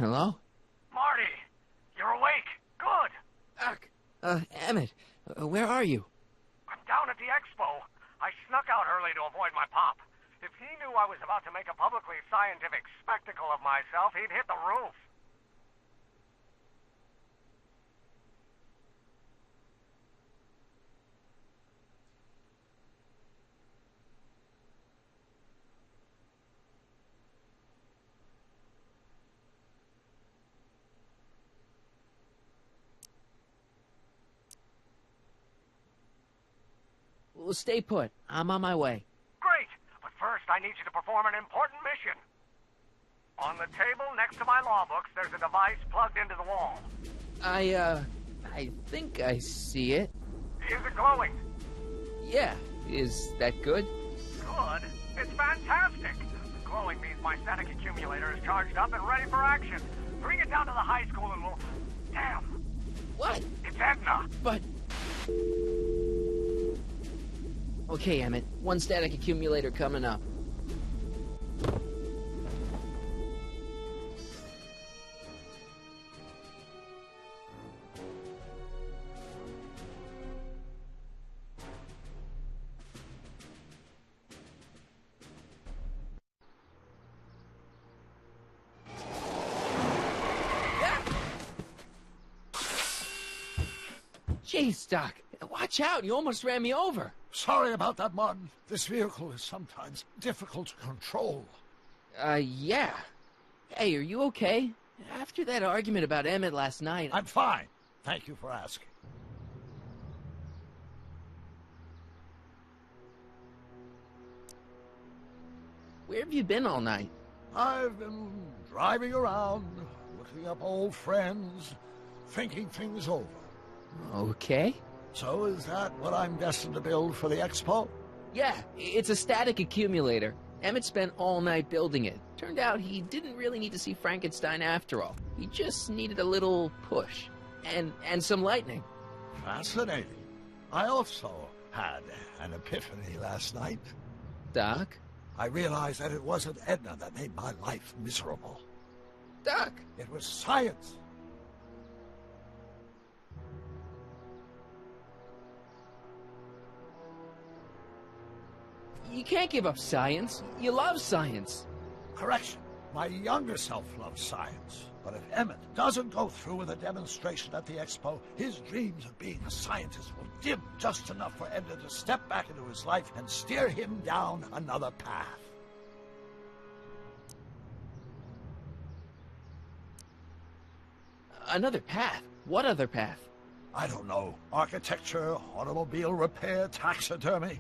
Hello? Marty! You're awake! Good! Doc! Emmett, where are you? I'm down at the expo. I snuck out early to avoid my pop. If he knew I was about to make a publicly scientific spectacle of myself, he'd hit the roof. Well, stay put. I'm on my way. Great! But first, I need you to perform an important mission. On the table next to my law books, there's a device plugged into the wall. I think I see it. Is it glowing? Yeah. Is that good? Good? It's fantastic! Glowing means my static accumulator is charged up and ready for action. Bring it down to the high school and we'll... Damn! What? It's Edna! But... Okay, Emmett. One static accumulator coming up. Jeez, Doc. Watch out. You almost ran me over. Sorry about that, Martin. This vehicle is sometimes difficult to control. Yeah. Hey, are you okay? After that argument about Emmett last night... I'm fine. Thank you for asking. Where have you been all night? I've been driving around, looking up old friends, thinking things over. Okay. So is that what I'm destined to build for the expo? Yeah, it's a static accumulator. Emmett spent all night building it. Turned out he didn't really need to see Frankenstein after all. He just needed a little push. And some lightning. Fascinating. I also had an epiphany last night. Doc? I realized that it wasn't Edna that made my life miserable. Doc! It was science. You can't give up science. You love science. Correction. My younger self loves science. But if Emmett doesn't go through with a demonstration at the expo, his dreams of being a scientist will dim just enough for Edna to step back into his life and steer him down another path. Another path? What other path? I don't know. Architecture, automobile repair, taxidermy.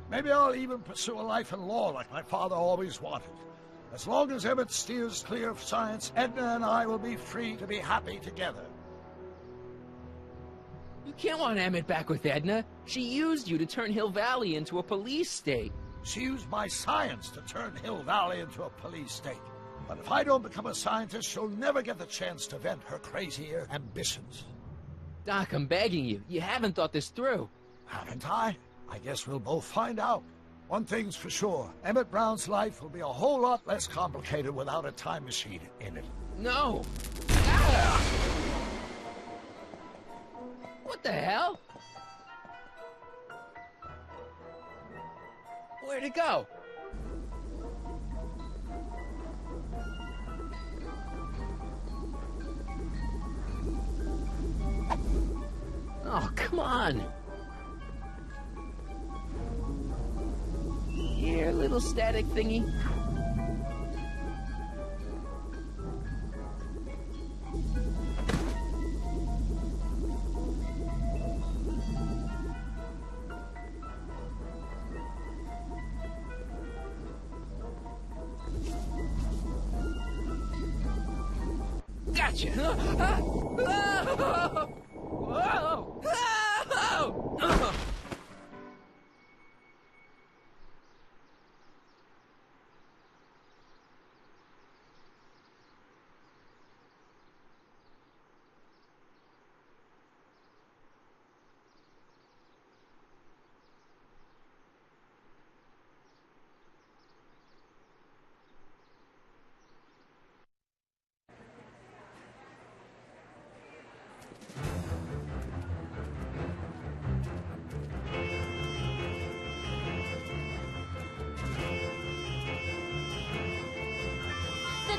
Maybe I'll even pursue a life in law like my father always wanted. As long as Emmett steers clear of science, Edna and I will be free to be happy together. You can't want Emmett back with Edna. She used you to turn Hill Valley into a police state. She used my science to turn Hill Valley into a police state. But if I don't become a scientist, she'll never get the chance to vent her crazier ambitions. Doc, I'm begging you. You haven't thought this through. Haven't I? I guess we'll both find out. One thing's for sure, Emmett Brown's life will be a whole lot less complicated without a time machine in it. No! Ah! What the hell? Where'd it go? Oh, come on! Here, little static thingy. Gotcha! Whoa!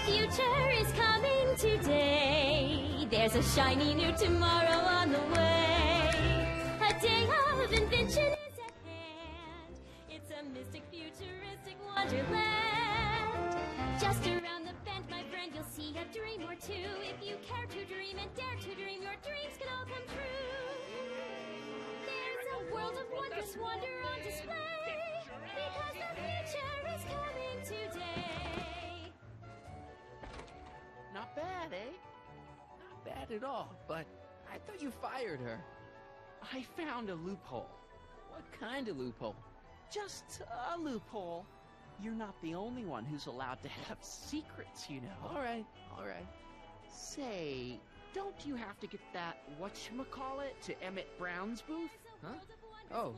future is coming today. There's a shiny new tomorrow on the way. A day of invention is at hand. It's a mystic, futuristic wonderland. Just around the bend, my friend, you'll see a dream or two. If you care to dream and dare to dream, your dreams can all come true. There's a world of wondrous wonder on display, because the future is coming today. Not bad, eh? Not bad at all, but I thought you fired her. I found a loophole. What kind of loophole? Just a loophole. You're not the only one who's allowed to have secrets, you know. All right. Say, don't you have to get that whatchamacallit to Emmett Brown's booth? Huh? Oh,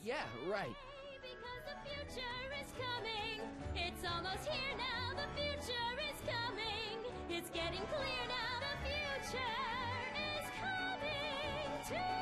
yeah, right. Because the future is coming. It's almost here now. The future is coming. It's getting clear now. The future is coming today.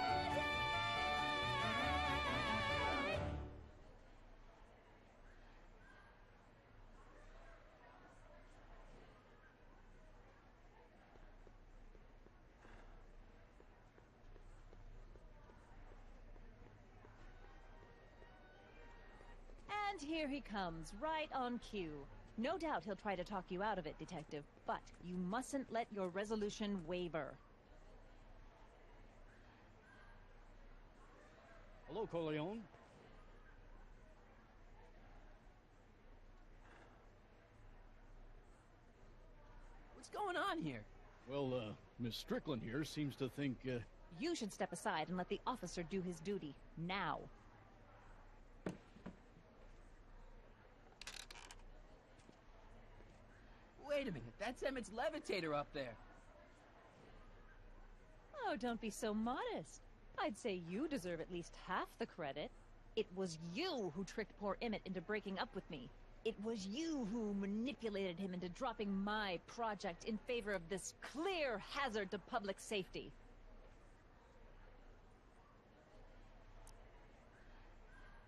And here he comes, right on cue. No doubt he'll try to talk you out of it, Detective, but you mustn't let your resolution waver. Hello, Corleone. What's going on here? Well, Miss Strickland here seems to think, You should step aside and let the officer do his duty, now. Wait a minute, that's Emmett's levitator up there. Oh, don't be so modest. I'd say you deserve at least half the credit. It was you who tricked poor Emmett into breaking up with me. It was you who manipulated him into dropping my project in favor of this clear hazard to public safety.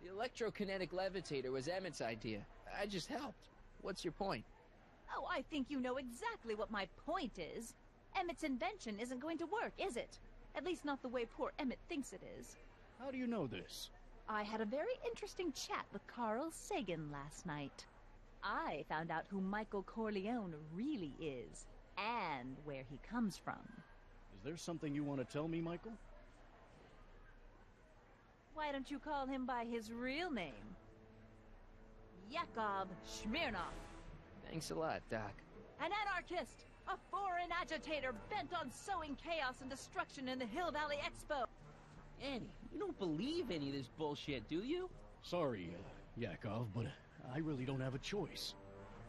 The electrokinetic levitator was Emmett's idea. I just helped. What's your point? Oh, I think you know exactly what my point is. Emmett's invention isn't going to work, is it? At least not the way poor Emmett thinks it is. how do you know this? I had a very interesting chat with Carl Sagan last night. I found out who Michael Corleone really is, and where he comes from. Is there something you want to tell me, Michael? Why don't you call him by his real name? Yakov Smirnov. Thanks a lot, Doc. An anarchist! A foreign agitator bent on sowing chaos and destruction in the Hill Valley Expo! Annie, you don't believe any of this bullshit, do you? Sorry, Yakov, but I really don't have a choice.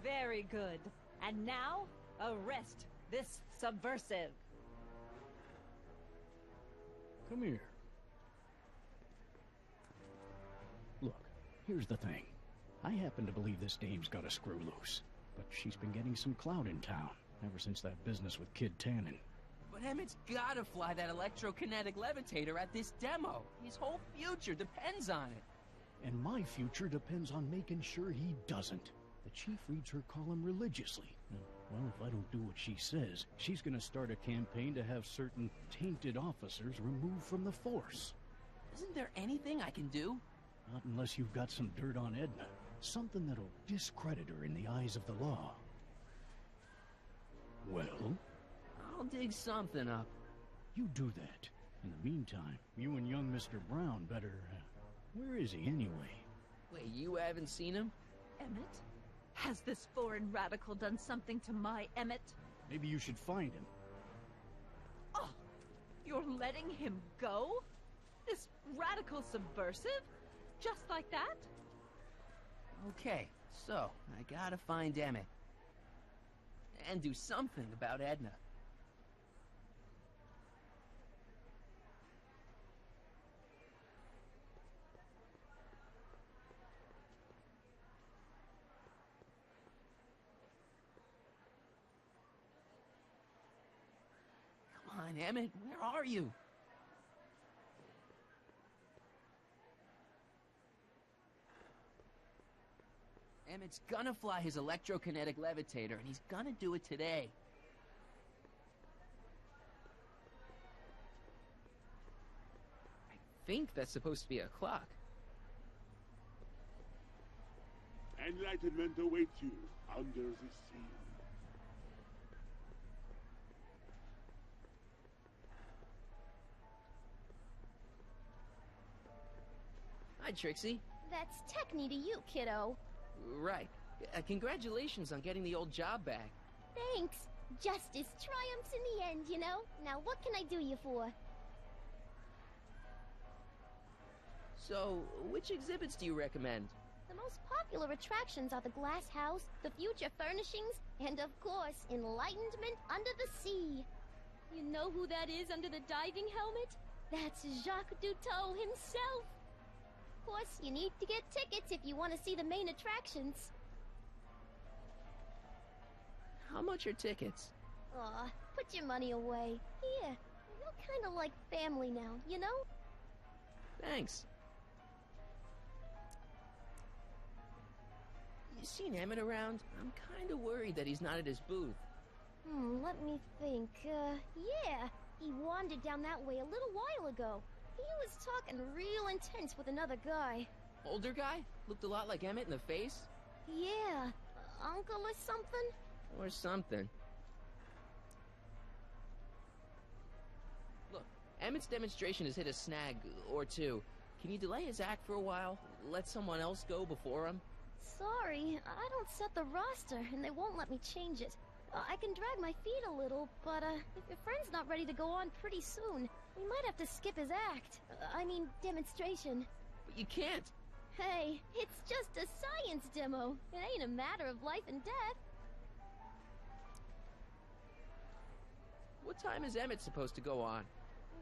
Very good. And now, arrest this subversive. Come here. Look, here's the thing. I happen to believe this dame's got a screw loose, but she's been getting some clout in town ever since that business with Kid Tannen. But Emmett's gotta fly that electrokinetic levitator at this demo. His whole future depends on it. And my future depends on making sure he doesn't. The chief reads her column religiously. And, well, if I don't do what she says, she's gonna start a campaign to have certain tainted officers removed from the force. Isn't there anything I can do? Not unless you've got some dirt on Edna. Something that'll discredit her in the eyes of the law. Well? I'll dig something up. You do that. In the meantime, you and young Mr. Brown better... where is he, anyway? Wait, you haven't seen him? Emmett? Has this foreign radical done something to my Emmett? Maybe you should find him. Oh, you're letting him go? This radical subversive? Just like that? Okay, so I gotta find Emmett. And do something about Edna. Come on, Emmett, where are you? Emmett's gonna fly his electrokinetic levitator, and he's gonna do it today. I think that's supposed to be a clock. Enlightenment awaits you under the sea. Hi, Trixie. That's techni to you, kiddo. Right. Congratulations on getting the old job back. Thanks. Justice triumphs in the end, you know? Now what can I do you for? So, which exhibits do you recommend? The most popular attractions are the glass house, the future furnishings, and of course, enlightenment under the sea. You know who that is under the diving helmet? That's Jacques Duteau himself. Of course, you need to get tickets if you want to see the main attractions. How much are tickets? Aw, put your money away. Here, you're kind of like family now, you know? Thanks. You seen Emmett around? I'm kind of worried that he's not at his booth. Let me think. Yeah, he wandered down that way a little while ago. He was talking real intense with another guy. Older guy? Looked a lot like Emmett in the face? Yeah, uncle or something? Or something. Look, Emmett's demonstration has hit a snag or two. Can you delay his act for a while? Let someone else go before him? Sorry, I don't set the roster, and they won't let me change it. I can drag my feet a little, but if your friend's not ready to go on pretty soon, we might have to skip his act. I mean, demonstration. But you can't. Hey, it's just a science demo. It ain't a matter of life and death. What time is Emmett supposed to go on?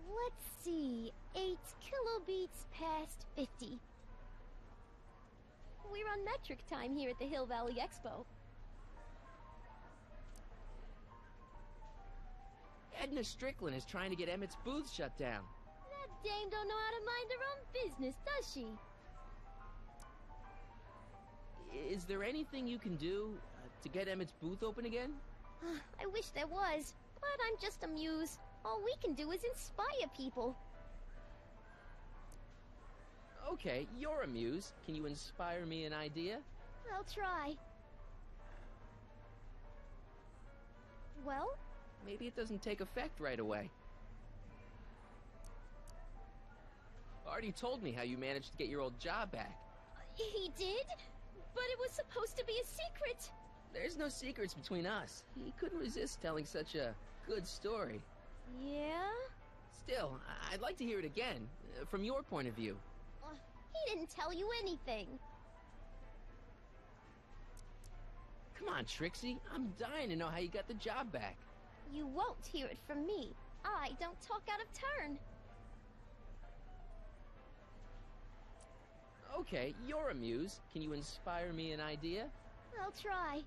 Let's see, 8 kilobeats past 50. We're on metric time here at the Hill Valley Expo. Edna Strickland is trying to get Emmett's booth shut down. That dame don't know how to mind her own business, does she? Is there anything you can do to get Emmett's booth open again? I wish there was, but I'm just a muse. All we can do is inspire people. Okay, you're a muse. Can you inspire me an idea? I'll try. Well? Maybe it doesn't take effect right away. Marty told me how you managed to get your old job back. He did? But it was supposed to be a secret. There's no secrets between us. He couldn't resist telling such a good story. Yeah? Still, I'd like to hear it again, from your point of view. He didn't tell you anything. Come on, Trixie. I'm dying to know how you got the job back. You won't hear it from me. I don't talk out of turn. Okay, you're a muse. Can you inspire me an idea? I'll try.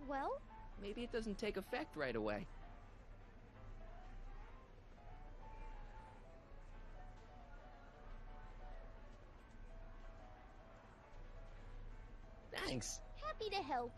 Well? Maybe it doesn't take effect right away. Thanks. Happy to help.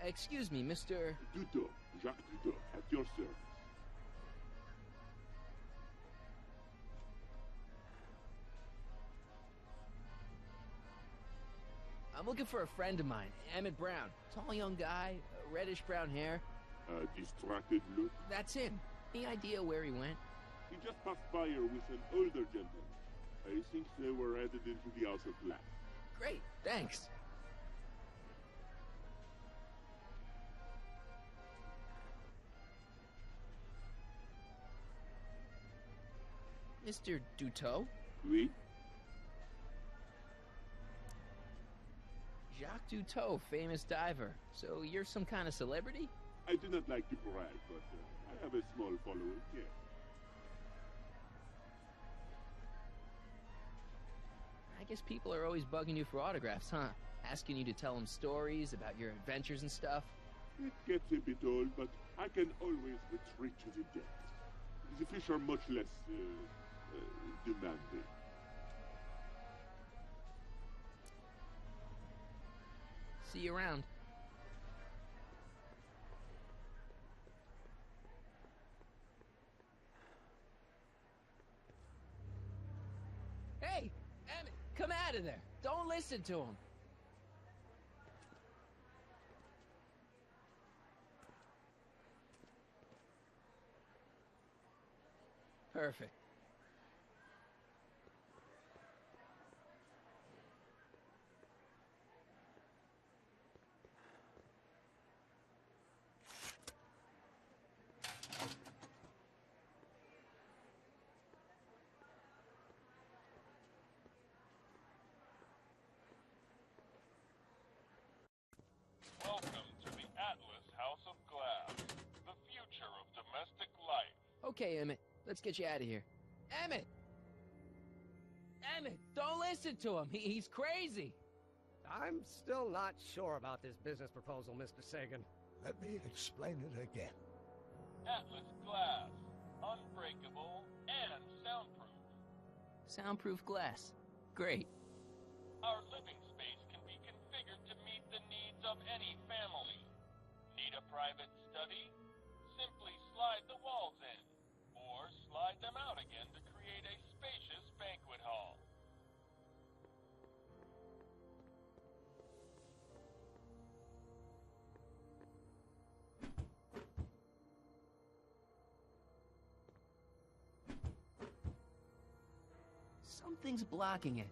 Excuse me, Mr. Duteau, Jacques Duteau, at your service. I'm looking for a friend of mine, Emmett Brown. Tall young guy, reddish brown hair. Distracted look. That's him. Any idea where he went? He just passed by her with an older gentleman. I think they were headed into the outer class. Great, thanks. Mr. Duteau? Oui? Jacques Tout, famous diver. So you're some kind of celebrity? I do not like to brag, but I have a small following, yes. I guess people are always bugging you for autographs, huh? Asking you to tell them stories about your adventures and stuff? It gets a bit old, but I can always retreat to the depths. The fish are much less, demanding. See you around. Hey! Emmett, come out of there! Don't listen to him! Perfect. Welcome to the Atlas House of Glass, the future of domestic life. Okay, Emmett, let's get you out of here. Emmett! Emmett, don't listen to him. He's crazy. I'm still not sure about this business proposal, Mr. Sagan. Let me explain it again. Atlas Glass, unbreakable and soundproof. Soundproof glass. Great. Our living space can be configured to meet the needs of any family. Need a private study? Simply slide the walls in, or slide them out again to create a spacious banquet hall. Something's blocking it.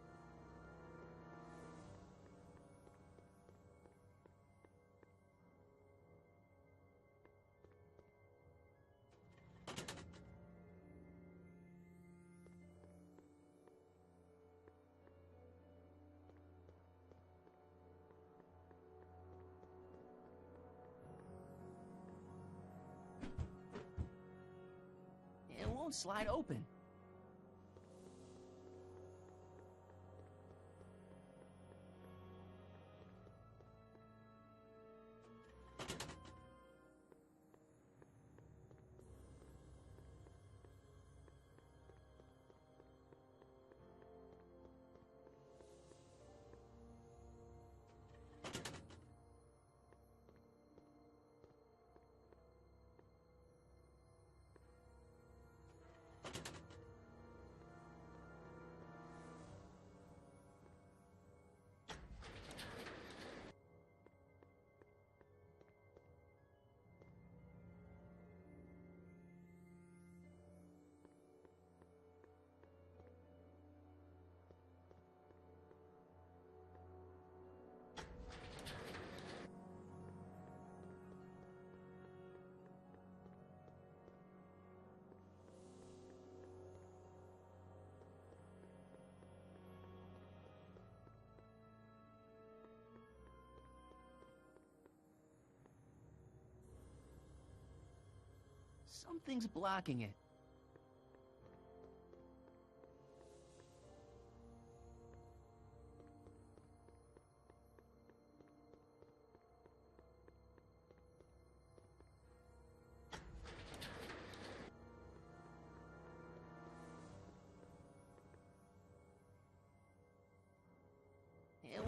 It won't slide open. Something's blocking it. It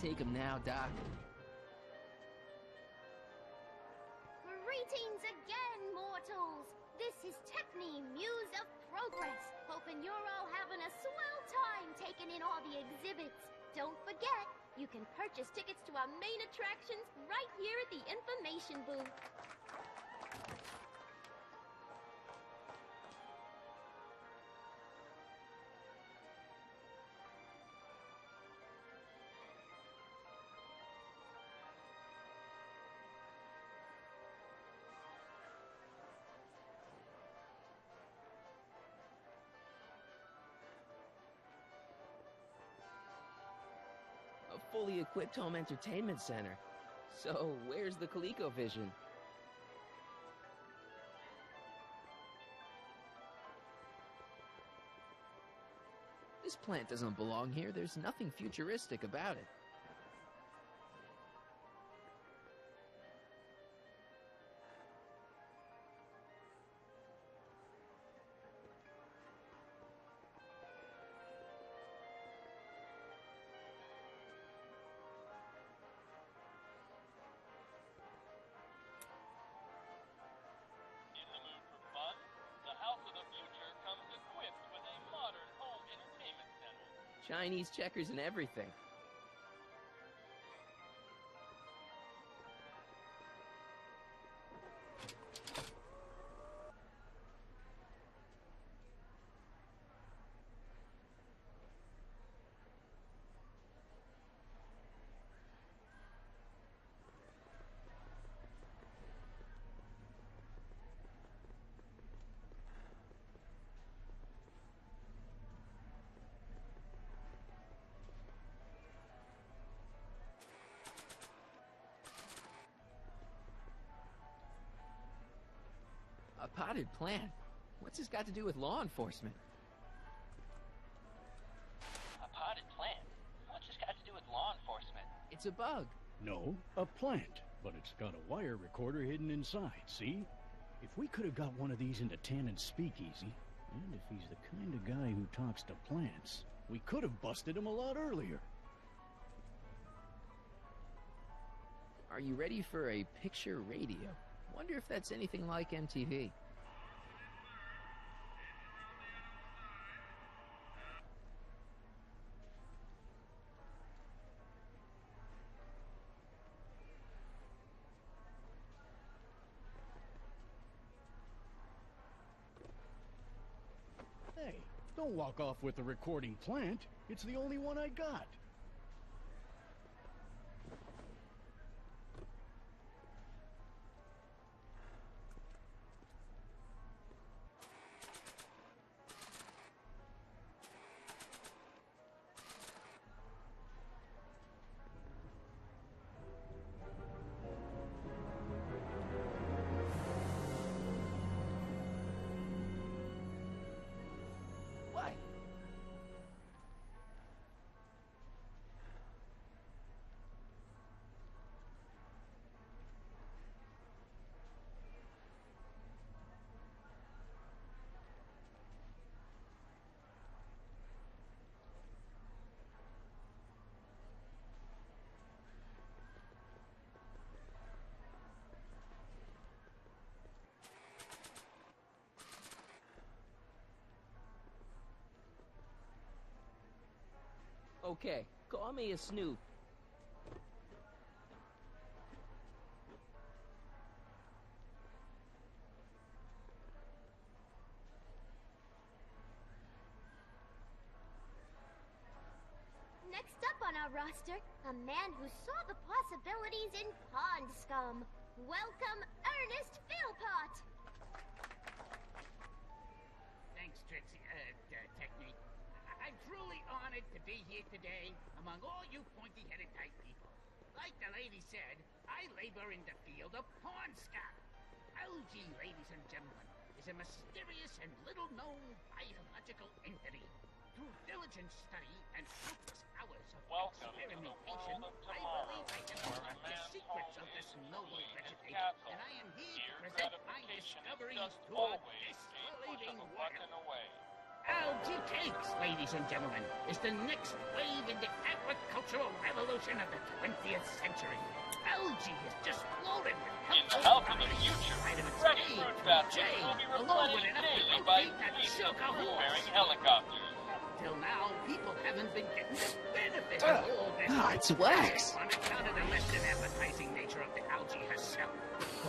take him now, Doc. Greetings again, mortals! This is Techne, Muse of Progress. Hoping you're all having a swell time taking in all the exhibits. Don't forget, you can purchase tickets to our main attractions right here at the information booth. A fully equipped home entertainment center. So, where's the ColecoVision? This plant doesn't belong here. There's nothing futuristic about it. In the mood for fun? The House of the Future comes equipped with a modern home entertainment center. Chinese checkers and everything. A potted plant? What's this got to do with law enforcement? A potted plant? What's this got to do with law enforcement? It's a bug. No, a plant, but it's got a wire recorder hidden inside, see? If we could have got one of these into Tannen's speakeasy, and if he's the kind of guy who talks to plants, we could have busted him a lot earlier. Are you ready for a picture radio? Wonder if that's anything like MTV. Hey, don't walk off with the recording plant. It's the only one I got. What? Okay, call me a snoop. Next up on our roster, a man who saw the possibilities in pond scum. Welcome, Ernest Philpott! Thanks, Trixie, Technique. I'm truly honored to be here today among all you pointy-headed type people. Like the lady said, I labor in the field of pond scum. Algae, ladies and gentlemen, is a mysterious and little-known biological entity. Through diligent study and countless hours of experimentation, I believe I can unlock the secrets of this noble vegetation, and I am here to present my discoveries to a disbelieving world. algae cakes, ladies and gentlemen, is the next wave in the agricultural revolution of the 20th century. Algae is just loaded with In the house of the future, fresh fruit baskets will be replenished daily by species bearing helicopters. Till now, people haven't been getting the benefit of all this. It's wax. On account of the less than appetizing nature of the algae herself.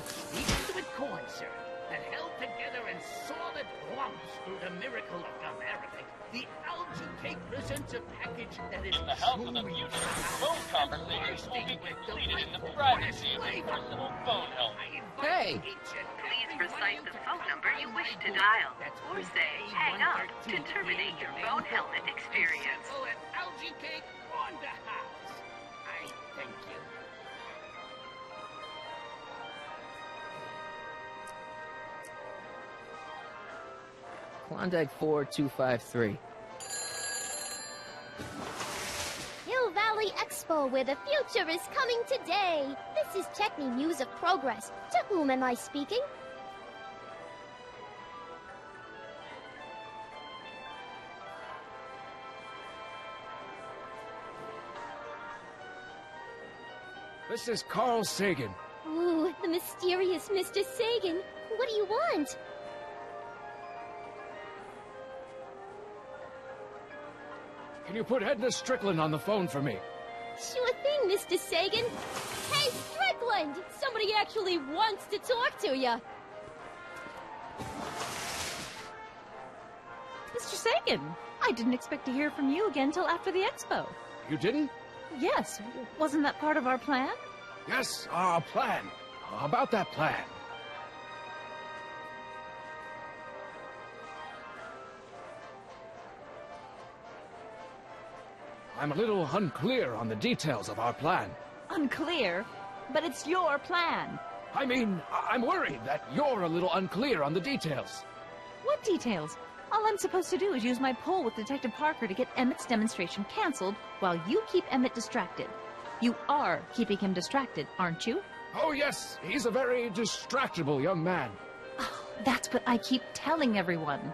Sweetened with corn syrup and held together in solid lumps through the miracle of gum arabic, the algae cake presents a package that is In the house of the future, phone conversations will be completed in the privacy of your personal phone helmet. Hey! Please recite the phone number you wish to dial, or say hang up to terminate your phone helmet experience. Oh, an algae cake on the house. I thank you. Klondike 4253. Hill Valley Expo, where the future is coming today. This is Techni News of Progress. To whom am I speaking? This is Carl Sagan. Ooh, the mysterious Mr. Sagan. What do you want? Can you put Edna Strickland on the phone for me? Sure thing, Mr. Sagan. Hey, Strickland! Somebody actually wants to talk to you. Mr. Sagan, I didn't expect to hear from you again till after the expo. You didn't? Yes, wasn't that part of our plan? Yes, our plan. About that plan. I'm a little unclear on the details of our plan. Unclear? But it's your plan. I mean, I'm worried that you're a little unclear on the details. What details? All I'm supposed to do is use my pull with Detective Parker to get Emmett's demonstration canceled while you keep Emmett distracted. You are keeping him distracted, aren't you? Oh, yes. He's a very distractible young man. Oh, that's what I keep telling everyone.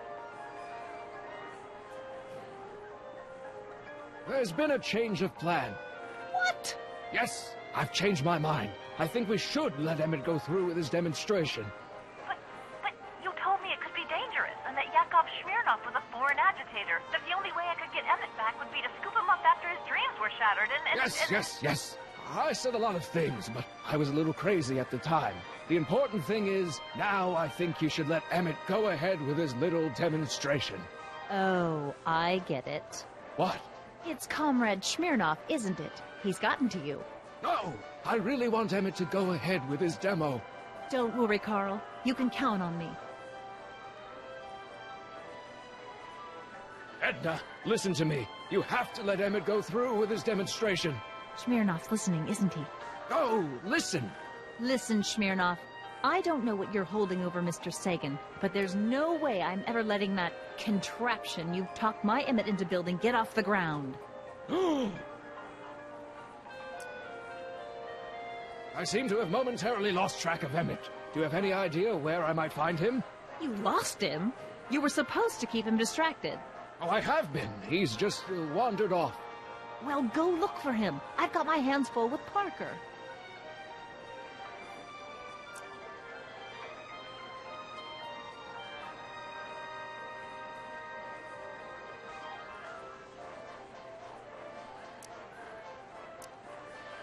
There's been a change of plan. What? Yes, I've changed my mind. I think we should let Emmett go through with his demonstration. But you told me it could be dangerous, and that Yakov Smirnov was a foreign agitator. That the only way I could get Emmett back would be to scoop him up after his dreams were shattered, Yes. I said a lot of things, but I was a little crazy at the time. The important thing is, now I think you should let Emmett go ahead with his little demonstration. Oh, I get it. What? It's Comrade Smirnov, isn't it? He's gotten to you. No! I really want Emmett to go ahead with his demo. Don't worry, Carl. You can count on me. Edna, listen to me. You have to let Emmett go through with his demonstration. Smirnov's listening, isn't he? No, listen. Listen, Smirnov. I don't know what you're holding over Mr. Sagan, but there's no way I'm ever letting that contraption you've talked my Emmett into building get off the ground. I seem to have momentarily lost track of Emmett. Do you have any idea where I might find him? You lost him? You were supposed to keep him distracted. Oh, I have been. He's just wandered off. Well, go look for him. I've got my hands full with Parker.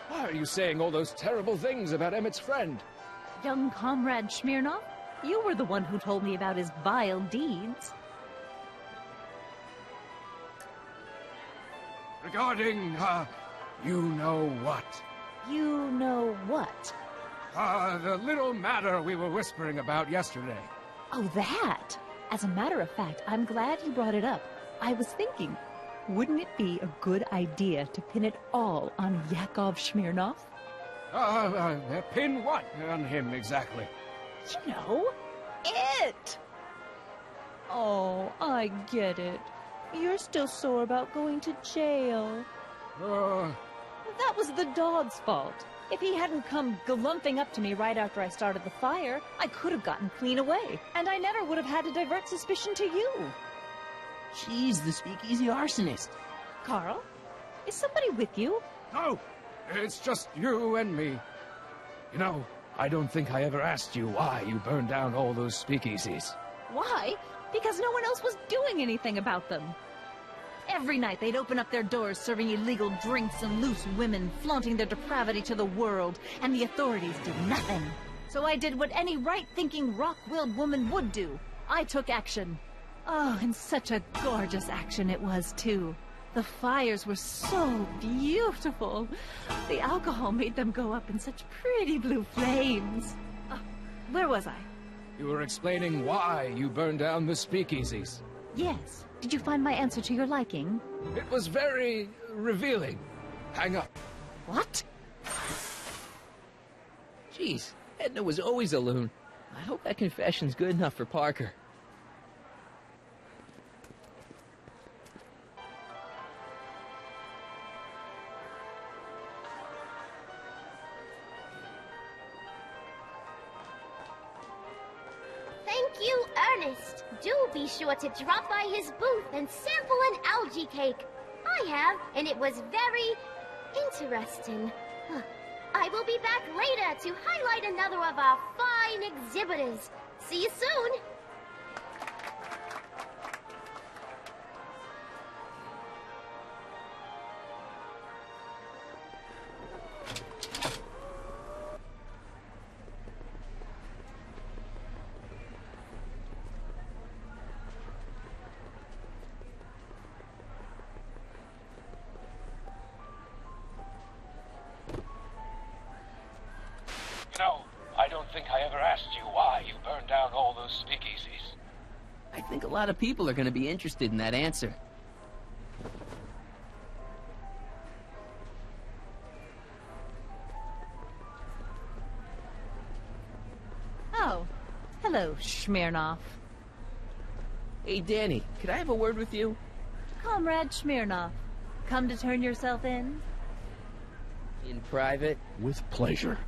Why are you saying all those terrible things about Emmett's friend? Young Comrade Smirnov, you were the one who told me about his vile deeds. Regarding, you know what? You know what? The little matter we were whispering about yesterday. Oh, that! As a matter of fact, I'm glad you brought it up. I was thinking, wouldn't it be a good idea to pin it all on Yakov Smirnov? Pin what on him exactly? You know, it! Oh, I get it. You're still sore about going to jail. That was the dog's fault. If he hadn't come galumping up to me right after I started the fire, I could have gotten clean away, and I never would have had to divert suspicion to you. She's the speakeasy arsonist. Carl? Is somebody with you? No, it's just you and me. You know, I don't think I ever asked you why you burned down all those speakeasies. Why? Because no one else was doing anything about them. Every night they'd open up their doors serving illegal drinks and loose women, flaunting their depravity to the world, and the authorities did nothing. So I did what any right-thinking, rock-willed woman would do. I took action. Oh, and such a gorgeous action it was, too. The fires were so beautiful. The alcohol made them go up in such pretty blue flames. Where was I? You were explaining why you burned down the speakeasies. Yes. Did you find my answer to your liking? It was very revealing. Hang up. What? Jeez, Edna was always a loon. I hope that confession's good enough for Parker. Thank you, Ernest. Do be sure to drop by his booth and sample an algae cake. I have, and it was very interesting. I will be back later to highlight another of our fine exhibitors. See you soon. No, I don't think I ever asked you why you burned down all those speakeasies. I think a lot of people are going to be interested in that answer. Oh, hello, Smirnoff. Hey, Danny, could I have a word with you? Comrade Smirnoff, come to turn yourself in? In private? With pleasure.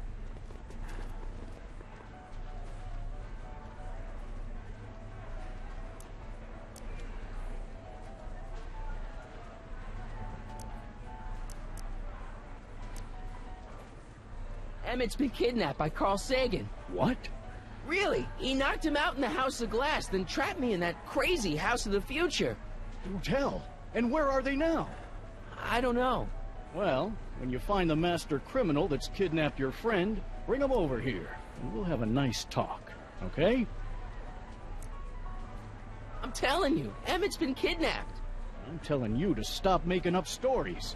Emmett's been kidnapped by Carl Sagan. What? Really? He knocked him out in the House of Glass, then trapped me in that crazy House of the Future. Do tell. And where are they now? I don't know. Well, when you find the master criminal that's kidnapped your friend, bring him over here, and we'll have a nice talk, okay? I'm telling you, Emmett's been kidnapped. I'm telling you to stop making up stories.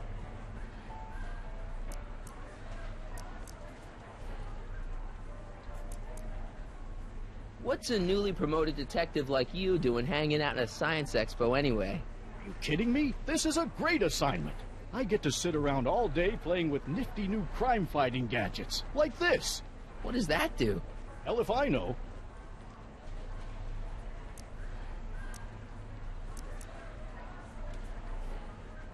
What's a newly promoted detective like you doing hanging out at a science expo anyway? Are you kidding me? This is a great assignment. I get to sit around all day playing with nifty new crime-fighting gadgets, like this. What does that do? Hell if I know.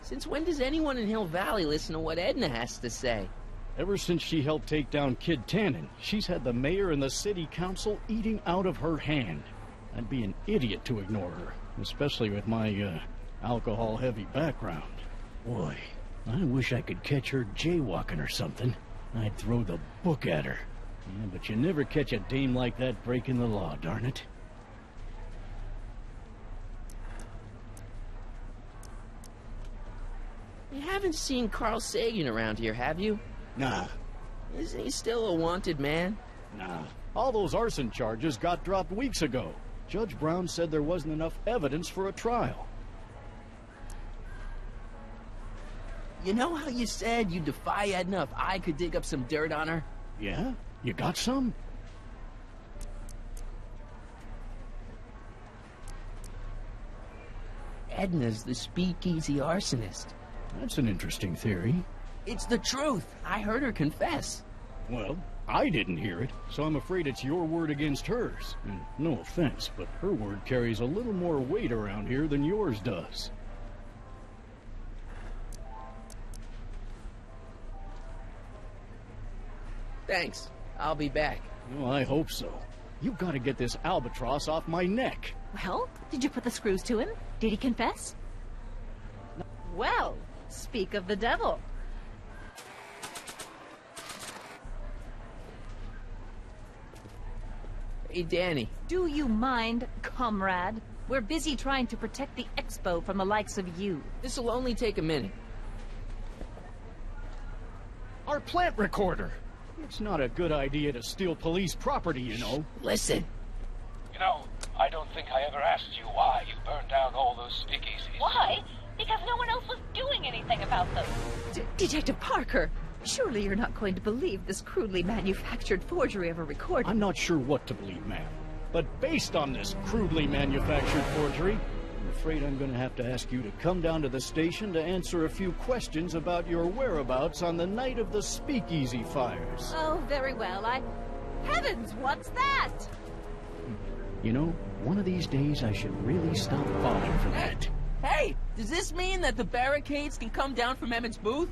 Since when does anyone in Hill Valley listen to what Edna has to say? Ever since she helped take down Kid Tannen, she's had the mayor and the city council eating out of her hand. I'd be an idiot to ignore her, especially with my, alcohol-heavy background. Boy, I wish I could catch her jaywalking or something. I'd throw the book at her. Yeah, but you never catch a dame like that breaking the law, darn it. You haven't seen Carl Sagan around here, have you? Nah. Isn't he still a wanted man? Nah. All those arson charges got dropped weeks ago. Judge Brown said there wasn't enough evidence for a trial. You know how you said you'd defy Edna if I could dig up some dirt on her? Yeah? You got some? Edna's the speakeasy arsonist. That's an interesting theory. It's the truth. I heard her confess. Well, I didn't hear it, so I'm afraid it's your word against hers. And no offense, but her word carries a little more weight around here than yours does. Thanks. I'll be back. Well, I hope so. You've got to get this albatross off my neck. Well, did you put the screws to him? Did he confess? Well, speak of the devil. Hey, Danny. Do you mind, comrade? We're busy trying to protect the expo from the likes of you. This'll only take a minute. Our plant recorder. It's not a good idea to steal police property, you know. Listen. You know, I don't think I ever asked you why you burned down all those speakeasies. Why? Because no one else was doing anything about them. Detective Parker, surely you're not going to believe this crudely manufactured forgery of a recording. I'm not sure what to believe, ma'am. But based on this crudely manufactured forgery, I'm afraid I'm going to have to ask you to come down to the station to answer a few questions about your whereabouts on the night of the speakeasy fires. Oh, very well. Heavens, what's that? You know, one of these days I should really stop falling for that. Hey, does this mean that the barricades can come down from Emmett's booth?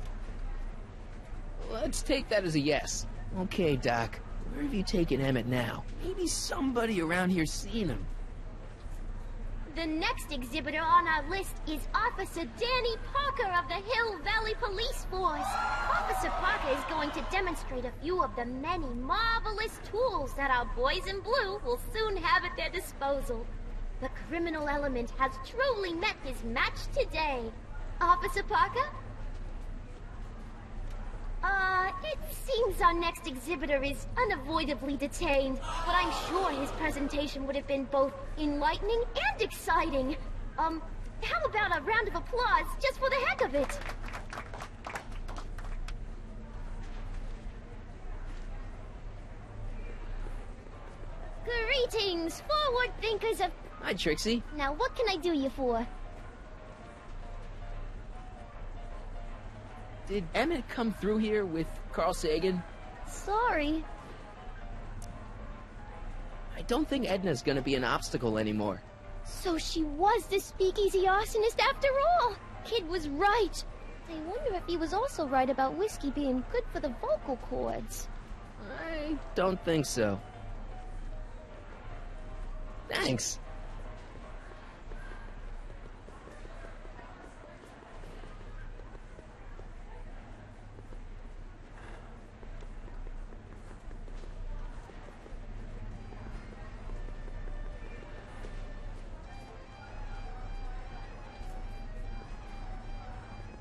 Let's take that as a yes. Okay, Doc. Where have you taken Emmett now? Maybe somebody around here's seen him. The next exhibitor on our list is Officer Danny Parker of the Hill Valley Police Force. Officer Parker is going to demonstrate a few of the many marvelous tools that our boys in blue will soon have at their disposal. The criminal element has truly met his match today. Officer Parker? It seems our next exhibitor is unavoidably detained, but I'm sure his presentation would have been both enlightening and exciting. How about a round of applause just for the heck of it? Greetings, forward thinkers of... Hi, Trixie. Now, what can I do you for? Did Emmett come through here with Carl Sagan? Sorry. I don't think Edna's gonna be an obstacle anymore. So she was the speakeasy arsonist after all! Kid was right. I wonder if he was also right about whiskey being good for the vocal cords. I don't think so. Thanks.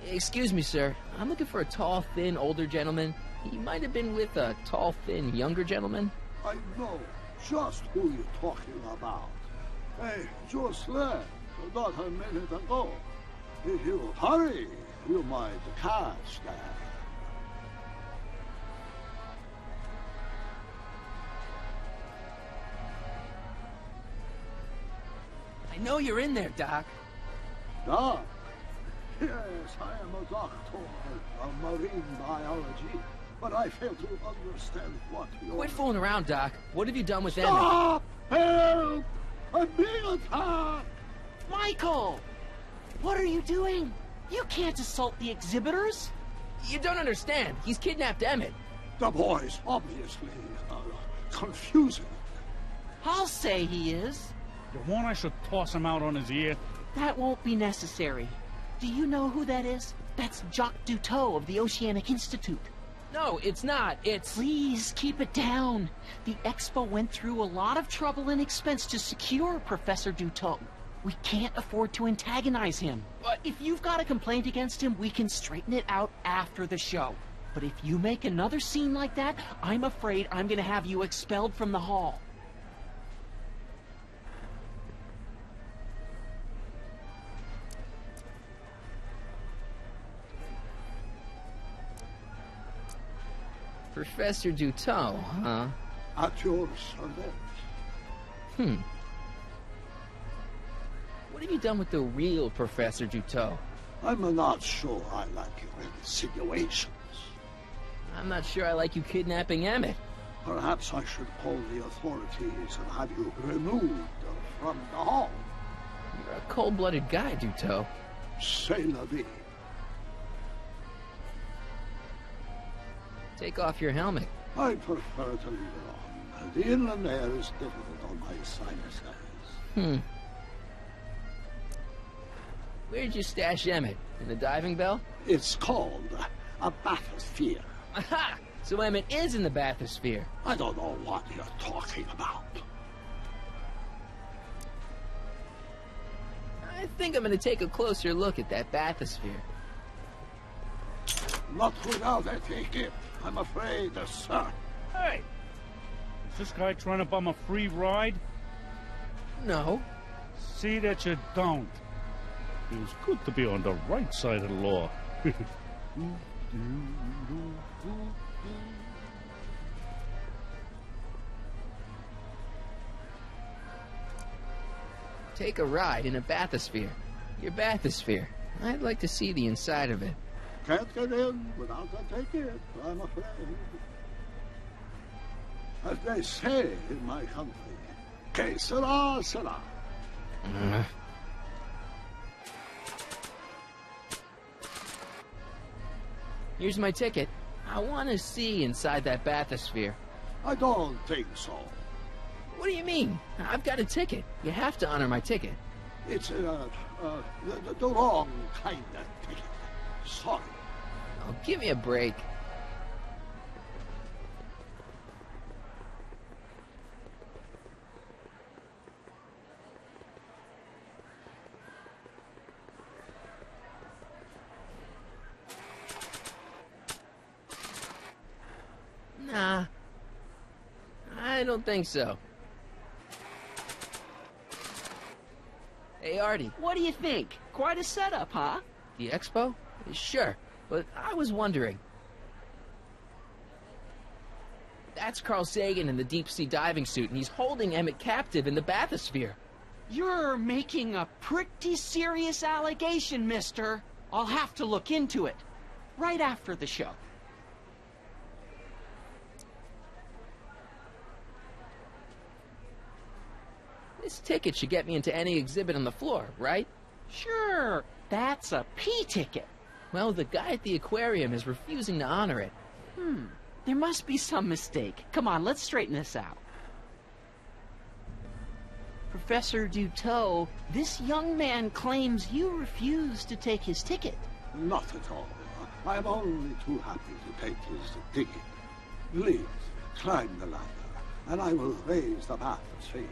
Excuse me, sir. I'm looking for a tall, thin, older gentleman. He might have been with a tall, thin, younger gentleman. I know just who you're talking about. Hey, just left, not a minute ago. If you hurry, you might catch that. I know you're in there, Doc. Doc? Yes, I am a doctor of marine biology, but I fail to understand what you're... Quit fooling around, Doc. What have you done with Emmett? Stop! Help! I'm being attacked! Michael! What are you doing? You can't assault the exhibitors! You don't understand. He's kidnapped Emmett. The boy's obviously confusing. I'll say he is. You want I should toss him out on his ear? That won't be necessary. Do you know who that is? That's Jacques Duteau of the Oceanic Institute. No, it's not. It's... Please, keep it down. The Expo went through a lot of trouble and expense to secure Professor Duteau. We can't afford to antagonize him. But if you've got a complaint against him, we can straighten it out after the show. But if you make another scene like that, I'm afraid I'm going to have you expelled from the hall. Professor Duteau, huh? At your service. What have you done with the real Professor Duteau? I'm not sure I like your insinuations. I'm not sure I like you kidnapping Emmett. Perhaps I should call the authorities and have you removed from the hall. You're a cold-blooded guy, Duteau. Celebre. Take off your helmet. I prefer to leave it on. The inland air is difficult on my sinuses. Where'd you stash Emmett? In the diving bell? It's called a bathysphere. Aha! So Emmett is in the bathysphere. I don't know what you're talking about. I think I'm gonna take a closer look at that bathysphere. Not without a ticket, I'm afraid, sir. Hey! Is this guy trying to bum a free ride? No. See that you don't. Feels good to be on the right side of the law. Take a ride in a bathysphere. Your bathysphere. I'd like to see the inside of it. Can't get in without a ticket, I'm afraid. As they say in my country, que sera, sera. Here's my ticket. I want to see inside that bathysphere. I don't think so. What do you mean? I've got a ticket. You have to honor my ticket. It's the wrong kind of ticket. Sorry. Oh, give me a break. Nah. I don't think so. Hey, Artie. What do you think? Quite a setup, huh? The expo? Sure, but I was wondering. That's Carl Sagan in the deep-sea diving suit, and he's holding Emmett captive in the bathysphere. You're making a pretty serious allegation, mister. I'll have to look into it. Right after the show. This ticket should get me into any exhibit on the floor, right? Sure, that's a P ticket. Well, the guy at the aquarium is refusing to honor it. There must be some mistake. Come on, let's straighten this out. Professor Dutot, this young man claims you refused to take his ticket. Not at all. I'm only too happy to take his ticket. Please, climb the ladder, and I will raise the bathysphere.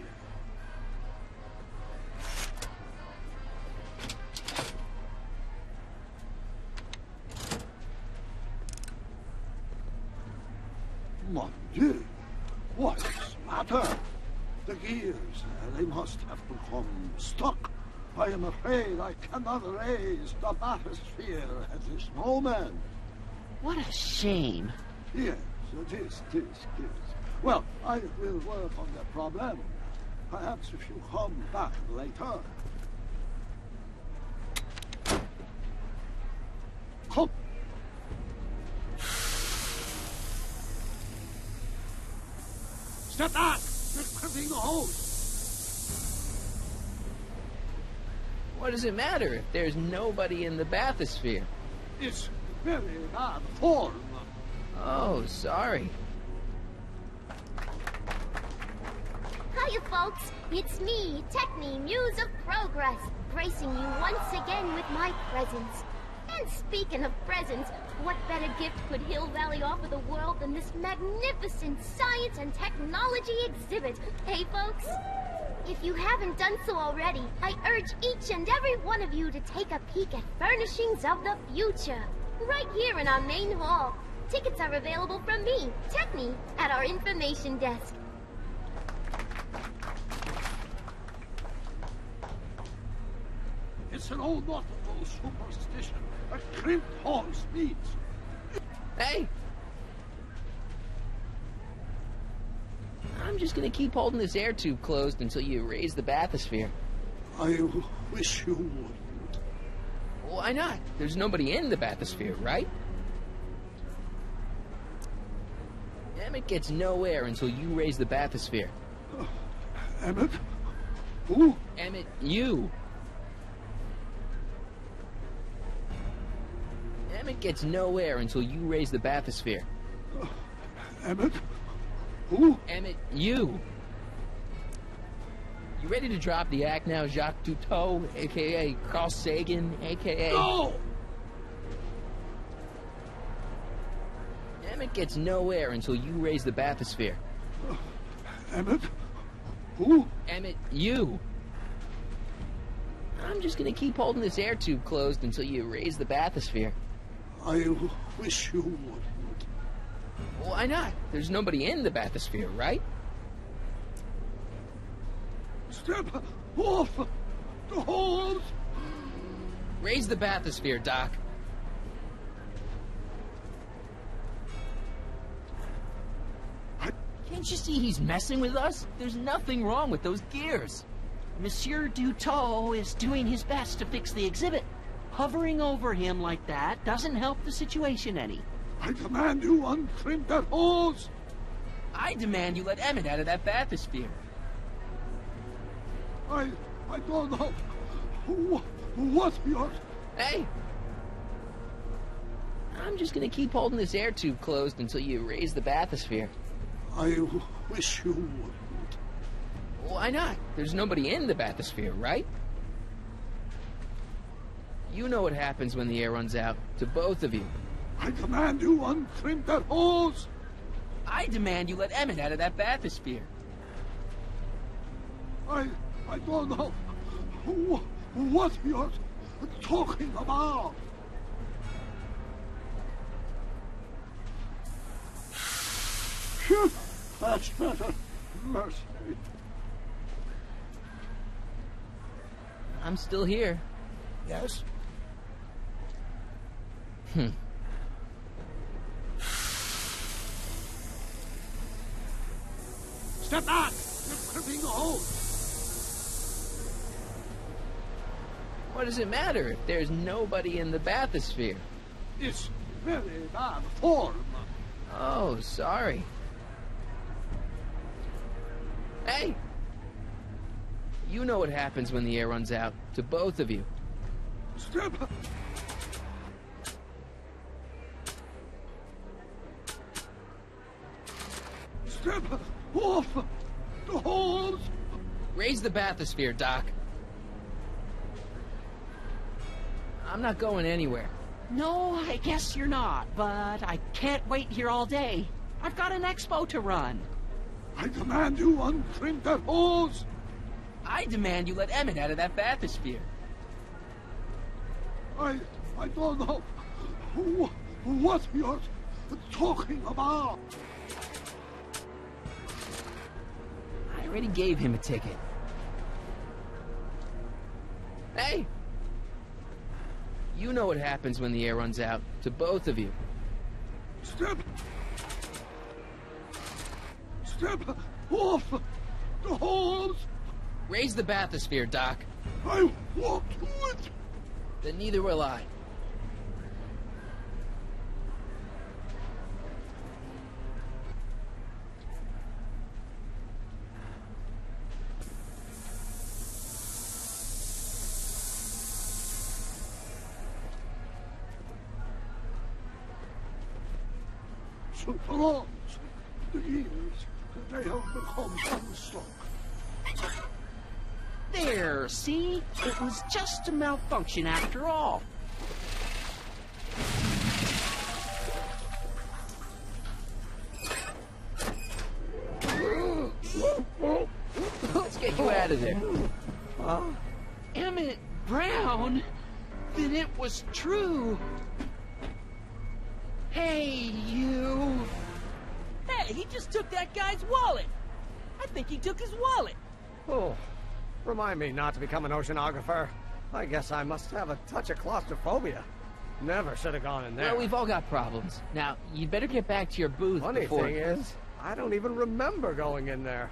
Mon Dieu! What's the matter? The gears, they must have become stuck. I am afraid I cannot raise the bathysphere at this moment. What a shame. Yes, it is. Well, I will work on the problem. Perhaps if you come back later. Come. Step back! You're crimping the hose! What does it matter if there's nobody in the bathysphere? It's very bad form. Oh, sorry. Hiya, folks. It's me, Techne, Muse of Progress, gracing you once again with my presence. And speaking of presents, what better gift could Hill Valley offer the world than this magnificent science and technology exhibit? Hey, folks? If you haven't done so already, I urge each and every one of you to take a peek at Furnishings of the Future, right here in our main hall. Tickets are available from me, Techne, at our information desk. It's an old nautical superstition. A crimped horse beats. Hey! I'm just gonna keep holding this air tube closed until you raise the bathysphere. I wish you would. Why not? There's nobody in the bathysphere, right? Emmett gets no air until you raise the bathysphere. Emmett? Who? Emmett, you. Emmett gets no air until you raise the bathysphere. Emmett? Who? Emmett, you. You ready to drop the act now, Jacques Cousteau, a.k.a. Carl Sagan, a.k.a. No! Emmett gets nowhere until you raise the bathysphere. Emmett? Who? Emmett, you. I'm just gonna keep holding this air tube closed until you raise the bathysphere. I wish you would. Why not? There's nobody in the bathysphere, right? Step off the holes! Raise the bathysphere, Doc. Can't you see he's messing with us? There's nothing wrong with those gears. Monsieur Dutot is doing his best to fix the exhibit. Hovering over him like that doesn't help the situation any. I demand you untrim that hose! I demand you let Emmett out of that bathysphere. I don't know what you're... Hey! I'm just gonna keep holding this air tube closed until you raise the bathysphere. I wish you would. Why not? There's nobody in the bathysphere, right? You know what happens when the air runs out, to both of you. I demand you untrim that hose! I demand you let Emmett out of that bathysphere. I don't know what you're talking about. Phew, that's better. Mercy. I'm still here. Yes? Step back! You're tripping the hose! What does it matter if there's nobody in the bathysphere? It's very bad form. Oh, sorry. Hey! You know what happens when the air runs out, to both of you. Step... Step off the hose! Raise the bathysphere, Doc. I'm not going anywhere. No, I guess you're not, but I can't wait here all day. I've got an expo to run. I demand you untrim that hose! I demand you let Emmett out of that bathysphere. I don't know what you're talking about. I already gave him a ticket. Hey! You know what happens when the air runs out, to both of you. Step off the hose! Raise the bathysphere, Doc. I won't do it! Then neither will I. So long, the years, they have become unstuck. There, see? It was just a malfunction after all. Let's get you out of there. Emmett Brown? Then it was true. Hey, you. Hey, he just took that guy's wallet. I think he took his wallet. Oh, remind me not to become an oceanographer. I guess I must have a touch of claustrophobia. Never should have gone in there. Well, we've all got problems. Now, you'd better get back to your booth Funny before... thing is, I don't even remember going in there.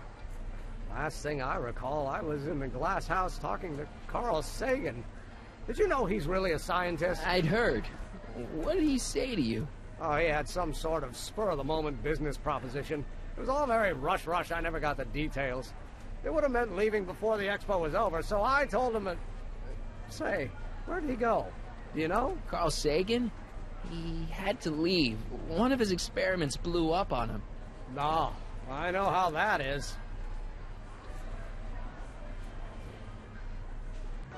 Last thing I recall, I was in the glass house talking to Carl Sagan. Did you know he's really a scientist? I'd heard. What did he say to you? Oh, he had some sort of spur-of-the-moment business proposition. It was all very rush. I never got the details. It would have meant leaving before the expo was over, so I told him that... Say, where'd he go? Do you know? Carl Sagan? He had to leave. One of his experiments blew up on him. No, I know how that is.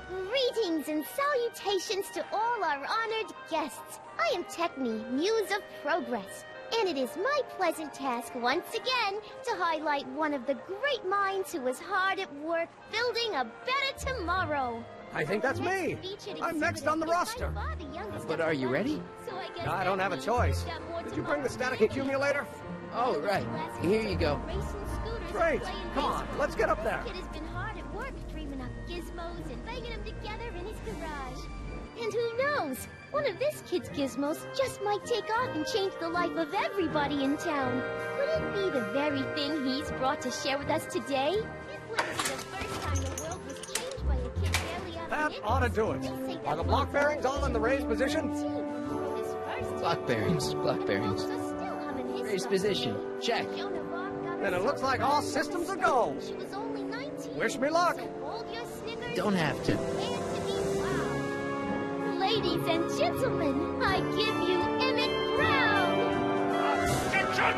Greetings and salutations to all our honored guests. I am Techne, Muse of Progress, and it is my pleasant task once again to highlight one of the great minds who was hard at work building a better tomorrow. I think that's me. I'm next on the roster. But are you ready? I don't have a choice. Did you bring the static accumulator? Oh, right. Here you go. Great. Come on, let's get up there. Kid has been hard at work dreaming up gizmos and banging them together in his garage. And who knows? One of this kid's gizmos just might take off and change the life of everybody in town. Could it be the very thing he's brought to share with us today? It wouldn't be the first time the world was changed by a kid barely out That of ought to do it. Are the block bearings all in the raised position? Block bearings, block bearings. Raised position, check. Then it looks like all systems are go. Wish me luck. Don't have to. Ladies and gentlemen, I give you Emmett Brown! Objection!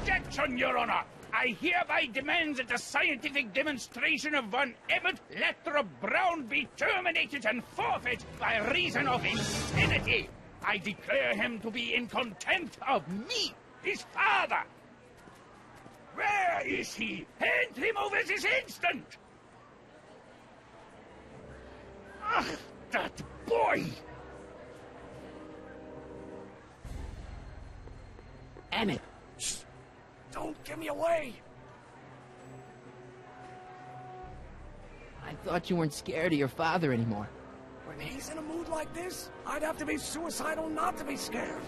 Objection, Your Honor! I hereby demand that the scientific demonstration of one Emmett Lathrop Brown be terminated and forfeit by reason of insanity. I declare him to be in contempt of me, his father. Where is he? Hand him over this instant! Ugh, that boy! Emmett! Shh. Don't give me away! I thought you weren't scared of your father anymore. When he's in a mood like this, I'd have to be suicidal not to be scared.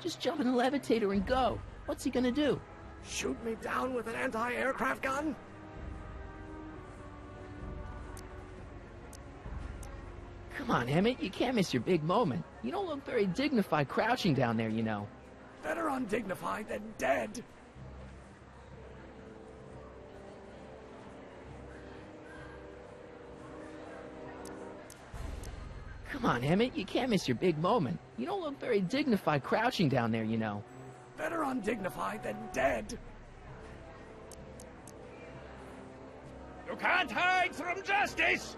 Just jump in the levitator and go. What's he gonna do? Shoot me down with an anti-aircraft gun? Come on, Emmett, you can't miss your big moment. You don't look very dignified crouching down there, you know. Better undignified than dead. Come on, Emmett, you can't miss your big moment. You don't look very dignified crouching down there, you know. Better undignified than dead. You can't hide from justice!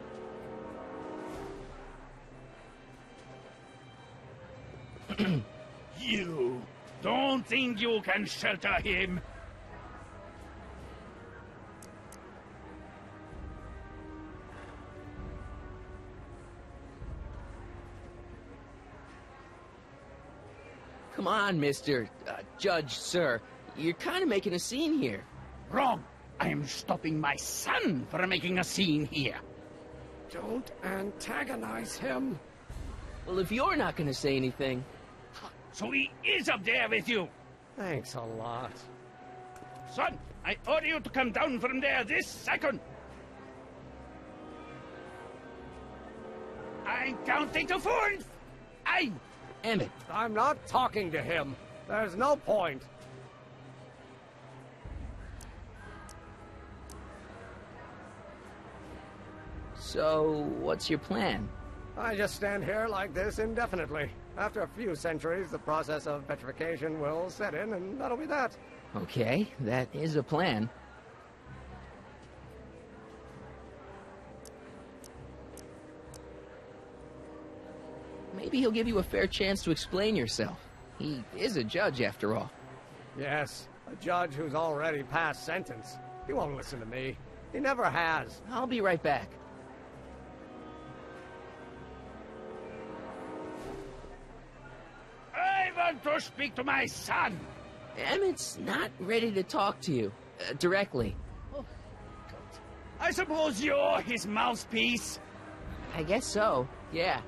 You don't think you can shelter him? Come on, Mr. Judge, sir. You're kind of making a scene here. Wrong. I am stopping my son from making a scene here. Don't antagonize him. Well, if you're not going to say anything... So he is up there with you. Thanks a lot. Son, I order you to come down from there this second. I'm counting to 4. Emmett. I'm not talking to him. There's no point. So, what's your plan? I just stand here like this indefinitely. After a few centuries, the process of petrification will set in, and that'll be that. Okay, that is a plan. Maybe he'll give you a fair chance to explain yourself. He is a judge, after all. Yes, a judge who's already passed sentence. He won't listen to me. He never has. I'll be right back. I want to speak to my son. Emmett's not ready to talk to you, directly. Oh, I suppose you're his mouthpiece? I guess so, yeah.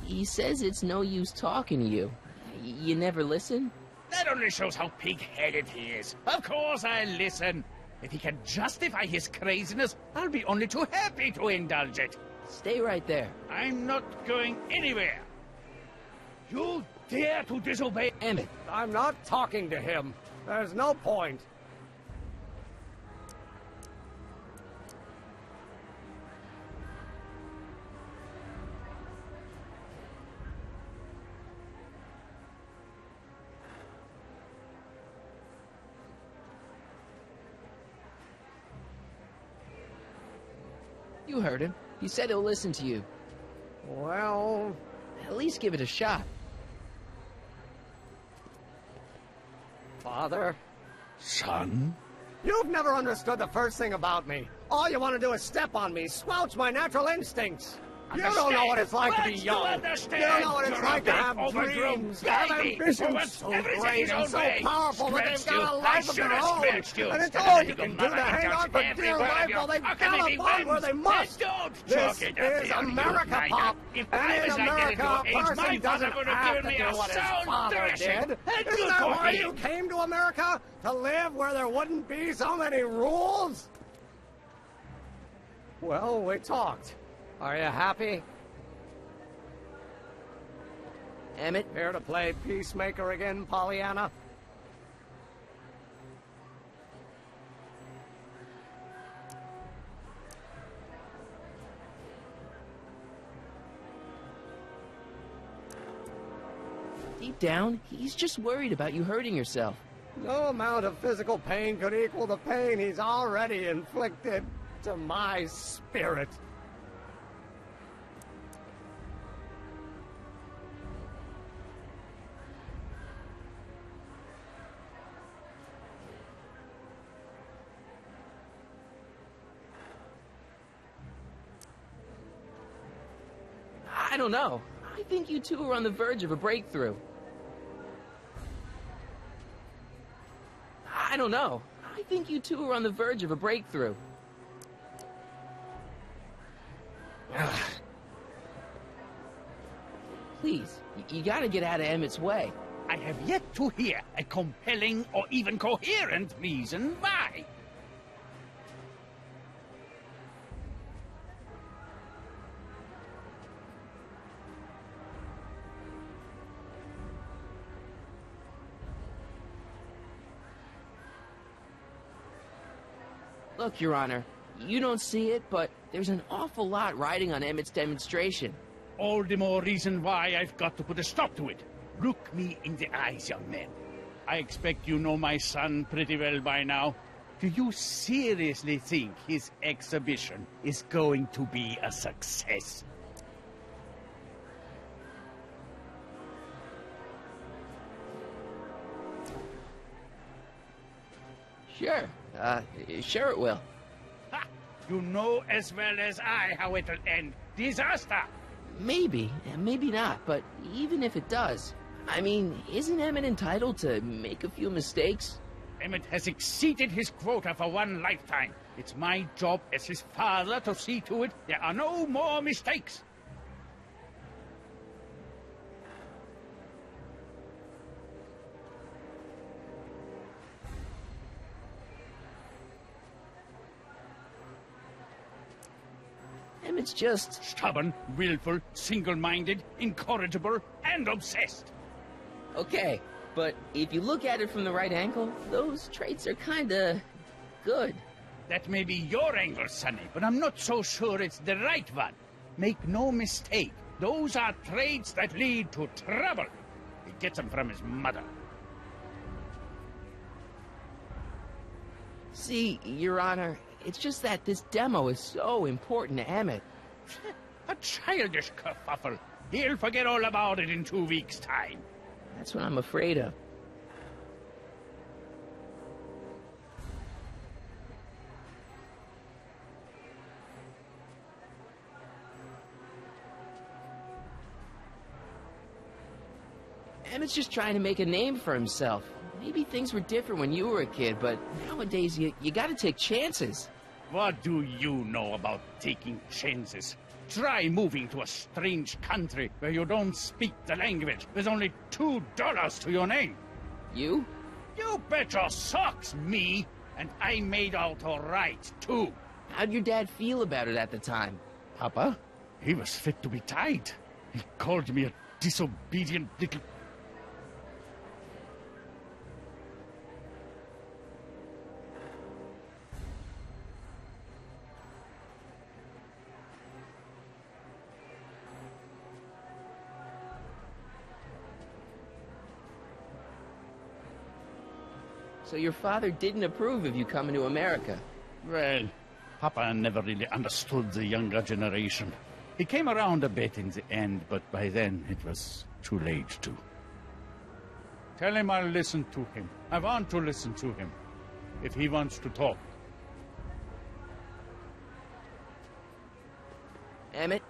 He says it's no use talking to you. You never listen? That only shows how pig-headed he is. Of course I'll listen. If he can justify his craziness, I'll be only too happy to indulge it. Stay right there. I'm not going anywhere. You dare to disobey Emmett. I'm not talking to him. There's no point. You heard him. He said he'll listen to you. Well... At least give it a shot. Father? Son? You've never understood the first thing about me. All you want to do is step on me, squelch my natural instincts. You don't know what it's like to be young. You don't know what it's like to have dreams, have ambitions so great and so powerful that they've got a life of their own. And it's all you can do to hang on for dear life while they gallop on where they must. This is America, Pop. And in America, a person doesn't have to do what his father did. Isn't that why you came to America? To live where there wouldn't be so many rules? Well, we talked. Are you happy? Emmett? Here to play peacemaker again, Pollyanna? Deep down, he's just worried about you hurting yourself. No amount of physical pain could equal the pain he's already inflicted to my spirit. I don't know. I think you two are on the verge of a breakthrough. I don't know. I think you two are on the verge of a breakthrough. Please, you gotta get out of Emmett's way. I have yet to hear a compelling or even coherent reason why. Look, Your Honor, you don't see it, but there's an awful lot riding on Emmett's demonstration. All the more reason why I've got to put a stop to it. Look me in the eyes, young man. I expect you know my son pretty well by now. Do you seriously think his exhibition is going to be a success? Sure. Sure it will. Ha! You know as well as I how it'll end. Disaster! Maybe, maybe not, but even if it does, I mean, isn't Emmett entitled to make a few mistakes? Emmett has exceeded his quota for one lifetime. It's my job as his father to see to it there are no more mistakes. Emmett's just... stubborn, willful, single-minded, incorrigible, and obsessed. Okay, but if you look at it from the right angle, those traits are kinda... good. That may be your angle, Sonny, but I'm not so sure it's the right one. Make no mistake, those are traits that lead to trouble. He gets them from his mother. See, Your Honor, it's just that this demo is so important to Emmett. A childish kerfuffle. He'll forget all about it in 2 weeks' time. That's what I'm afraid of. Emmett's just trying to make a name for himself. Maybe things were different when you were a kid, but nowadays you gotta take chances. What do you know about taking chances? Try moving to a strange country where you don't speak the language. There's only $2 to your name. You? You bet your socks, me. And I made out all right, too. How'd your dad feel about it at the time? Papa? He was fit to be tied. He called me a disobedient little... So your father didn't approve of you coming to America? Well, Papa never really understood the younger generation. He came around a bit in the end, but by then it was too late to. Tell him I'll listen to him. I want to listen to him, if he wants to talk. Emmett?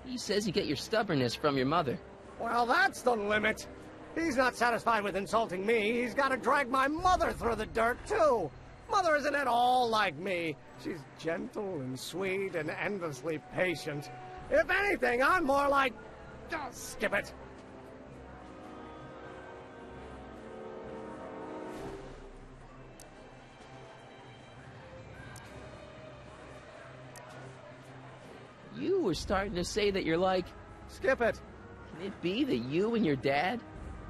He says you get your stubbornness from your mother. Well, that's the limit. He's not satisfied with insulting me. He's got to drag my mother through the dirt, too. Mother isn't at all like me. She's gentle and sweet and endlessly patient. If anything, I'm more like... Oh, skip it. You were starting to say that you're like... Skip it. Can it be that you and your dad?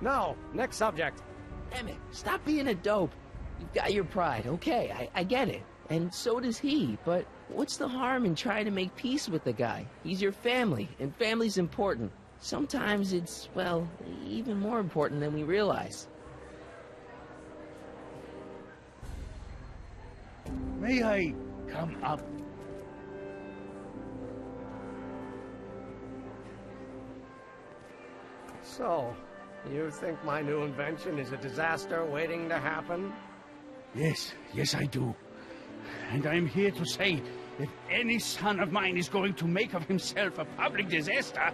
No. Next subject. Emmett, stop being a dope. You've got your pride, okay, I get it. And so does he, but what's the harm in trying to make peace with the guy? He's your family, and family's important. Sometimes it's, well, even more important than we realize. May I come up? So, you think my new invention is a disaster waiting to happen? Yes, I do. And I'm here to say, if any son of mine is going to make of himself a public disaster,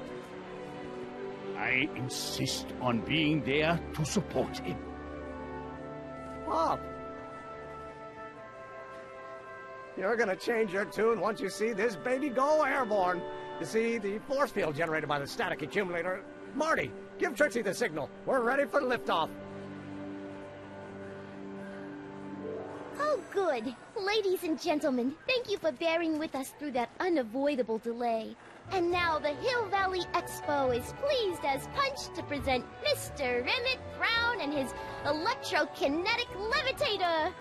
I insist on being there to support him. Pop! You're gonna change your tune once you see this baby go airborne. You see, the force field generated by the static accumulator... Marty, give Trixie the signal. We're ready for liftoff. Oh, good. Ladies and gentlemen, thank you for bearing with us through that unavoidable delay. And now the Hill Valley Expo is pleased as punch to present Mr. Emmett Brown and his electrokinetic levitator.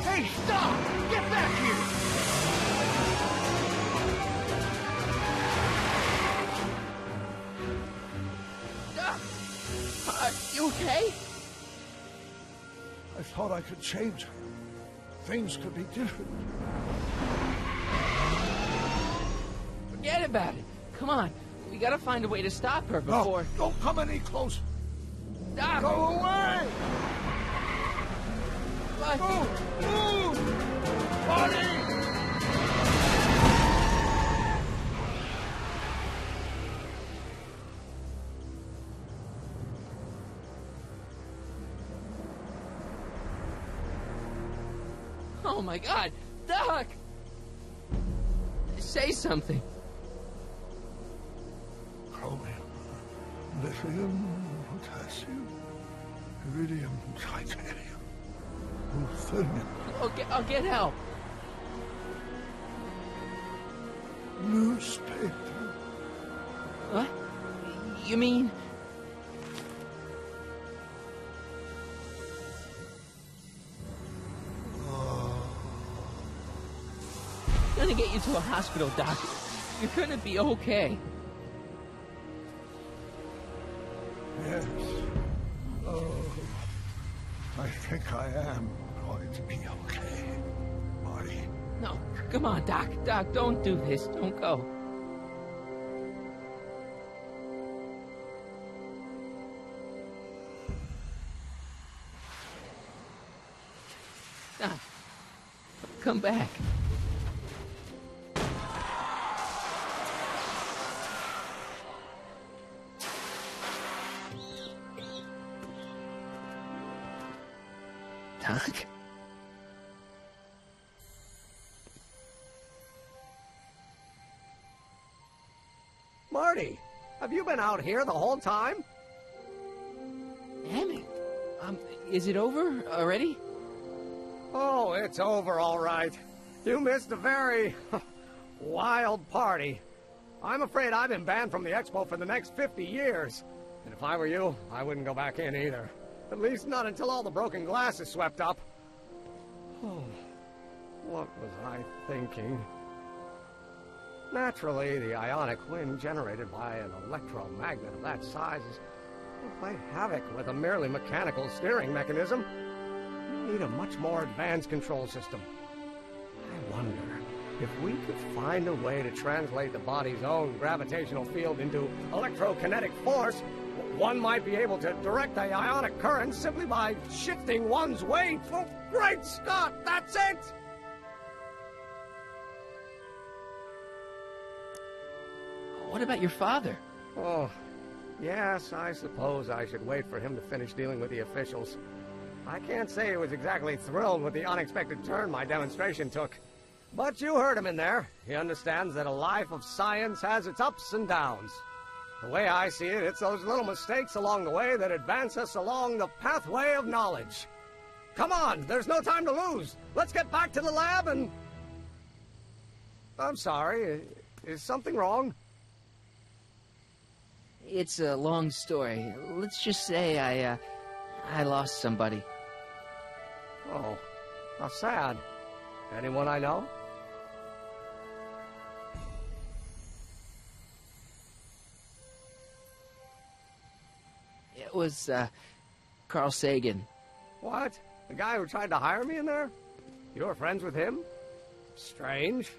Hey, stop! Get back here! You okay? I thought I could change her. Things could be different. Forget about it. Come on. We gotta find a way to stop her before... No, don't come any closer. Stop! Go away! What? Move! Marty! Oh my God, Doc! Say something. Chromium, lithium, potassium, iridium, titanium, ruthenium. I'll get help. newspaper. What? You mean... I'm gonna get you to a hospital, Doc. You're gonna be okay. Yes. Oh, I think I am going to be okay, Marty. No, come on, Doc. Doc, don't do this. Don't go. Doc, come back. Doc? Marty, have you been out here the whole time? Damn it. Is it over already? Oh, it's over all right. You missed a very wild party. I'm afraid I've been banned from the expo for the next 50 years. And if I were you, I wouldn't go back in either. At least not until all the broken glass is swept up. Oh, what was I thinking? Naturally, the ionic wind generated by an electromagnet of that size will play havoc with a merely mechanical steering mechanism. You need a much more advanced control system. I wonder if we could find a way to translate the body's own gravitational field into electrokinetic force. One might be able to direct the ionic current simply by shifting one's weight. Oh, great Scott, that's it! What about your father? Oh, yes, I suppose I should wait for him to finish dealing with the officials. I can't say he was exactly thrilled with the unexpected turn my demonstration took. But you heard him in there. He understands that a life of science has its ups and downs. The way I see it, it's those little mistakes along the way that advance us along the pathway of knowledge. Come on, there's no time to lose. Let's get back to the lab and... I'm sorry, is something wrong? It's a long story. Let's just say I lost somebody. Oh, how sad. Anyone I know? It was, Carl Sagan. What? The guy who tried to hire me in there? You were friends with him? Strange.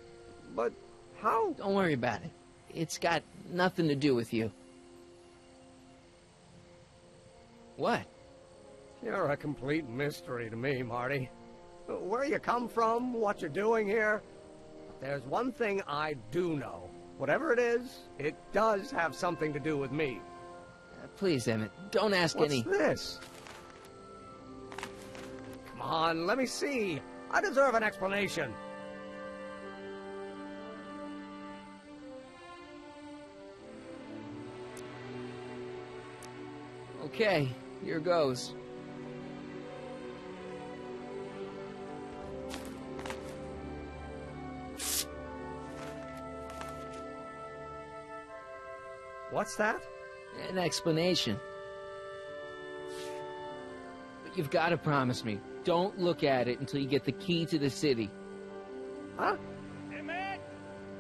But how? Don't worry about it. It's got nothing to do with you. What? You're a complete mystery to me, Marty. Where you come from, what you're doing here. There's one thing I do know. Whatever it is, it does have something to do with me. Please, Emmett, don't ask any... What's this? Come on, let me see. I deserve an explanation. Okay, here goes. What's that? An explanation. But you've got to promise me, don't look at it until you get the key to the city. Huh? Emmett!